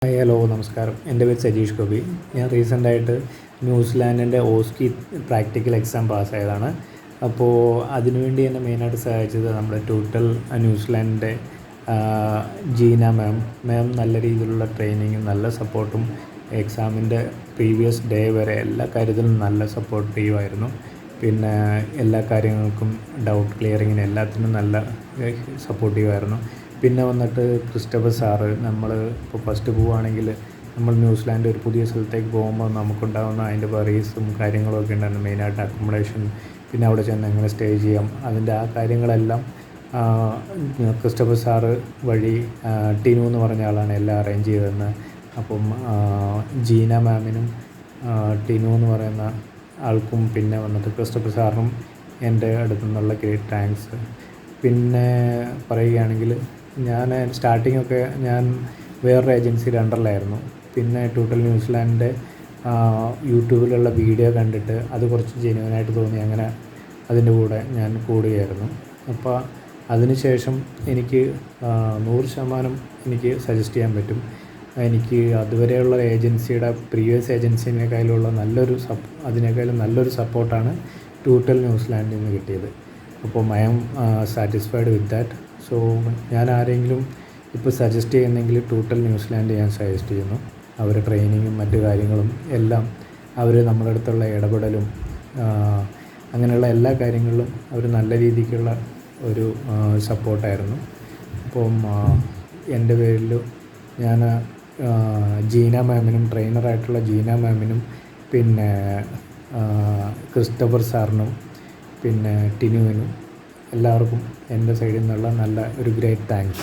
Hi hello നമസ്കാരം. എൻ്റെ പേര് സജീഷ് ഗോപി. ഞാൻ റീസെൻ്റായിട്ട് ന്യൂസിലാൻഡിൻ്റെ ഓസ്കി പ്രാക്ടിക്കൽ എക്സാം പാസ്സായതാണ്. അപ്പോൾ അതിനുവേണ്ടി എന്നെ മെയിനായിട്ട് സഹായിച്ചത് നമ്മുടെ ടോട്ടൽ ന്യൂസിലാൻഡിൻ്റെ ജീന മാം നല്ല രീതിയിലുള്ള ട്രെയിനിങ്ങും നല്ല സപ്പോർട്ടും എക്സാമിൻ്റെ പ്രീവിയസ് ഡേ വരെ എല്ലാ കാര്യത്തിലും നല്ല സപ്പോർട്ടീവായിരുന്നു. പിന്നെ എല്ലാ കാര്യങ്ങൾക്കും ഡൗട്ട് ക്ലിയറിങ്ങിന് എല്ലാത്തിനും നല്ല സപ്പോർട്ടീവായിരുന്നു. പിന്നെ വന്നിട്ട് ക്രിസ്റ്റഫർ സാറ്, നമ്മൾ ഇപ്പോൾ ഫസ്റ്റ് പോവുകയാണെങ്കിൽ നമ്മൾ ന്യൂസിലാൻഡ് ഒരു പുതിയ സ്ഥലത്തേക്ക് പോകുമ്പോൾ നമുക്കുണ്ടാകുന്ന അതിൻ്റെ വറീസും കാര്യങ്ങളൊക്കെ ഉണ്ടായിരുന്നു. മെയിനായിട്ട് അക്കോമഡേഷൻ, പിന്നെ അവിടെ ചെന്ന് എങ്ങനെ സ്റ്റേ ചെയ്യാം, അതിൻ്റെ ആ കാര്യങ്ങളെല്ലാം ക്രിസ്റ്റഫർ സാറ് വഴി ടിനു എന്ന് പറഞ്ഞ ആളാണ് എല്ലാം അറേഞ്ച് ചെയ്തതെന്ന്. അപ്പം ജീന മാമിനും ടിനു എന്ന് പറയുന്ന ആൾക്കും പിന്നെ വന്നിട്ട് ക്രിസ്റ്റഫർ സാറിനും എൻ്റെ അടുത്തു നിന്നുള്ള ഗ്രേറ്റ് താങ്ക്സ്. പിന്നെ പറയുകയാണെങ്കിൽ ഞാൻ സ്റ്റാർട്ടിങ്ങൊക്കെ ഞാൻ വേറൊരു ഏജൻസിയുടെ അണ്ടറിലായിരുന്നു. പിന്നെ ടോട്ടൽ ന്യൂസിലാൻഡിൻ്റെ യൂട്യൂബിലുള്ള വീഡിയോ കണ്ടിട്ട് അത് കുറച്ച് ജെന്യുവനായിട്ട് തോന്നി, അങ്ങനെ അതിൻ്റെ കൂടെ ഞാൻ കൂടുകയായിരുന്നു. അപ്പോൾ അതിനുശേഷം എനിക്ക് 100% എനിക്ക് സജസ്റ്റ് ചെയ്യാൻ പറ്റും. എനിക്ക് അതുവരെയുള്ള ഏജൻസിയുടെ പ്രീവിയസ് ഏജൻസിനേക്കാളുള്ള അതിനേക്കാളും നല്ലൊരു സപ്പോർട്ടാണ് ടോട്ടൽ ന്യൂസിലാൻഡിൽ നിന്ന് കിട്ടിയത്. അപ്പോൾ I am satisfied with that. So ഞാൻ ആരെങ്കിലും ഇപ്പോൾ സജസ്റ്റ് ചെയ്യുന്നെങ്കിൽ ടോട്ടൽ ന്യൂസിലാൻഡ് ഞാൻ സജസ്റ്റ് ചെയ്യുന്നു. അവർ ട്രെയിനിങ്ങും മറ്റു കാര്യങ്ങളും എല്ലാം, അവർ നമ്മുടെ അടുത്തുള്ള ഇടപെടലും അങ്ങനെയുള്ള എല്ലാ കാര്യങ്ങളിലും അവർ നല്ല രീതിക്കുള്ള ഒരു സപ്പോർട്ടായിരുന്നു. അപ്പം എൻ്റെ പേരിൽ ഞാൻ ജീന മാമിനും ട്രെയിനറായിട്ടുള്ള ജീന മാമിനും പിന്നെ ക്രിസ്റ്റഫർ സാറിനും പിന്നെ ടിനുവിനും എല്ലാവർക്കും എൻ്റെ സൈഡിൽ നിന്നുള്ള നല്ല ഒരു ഗ്രേറ്റ് താങ്ക്സ്.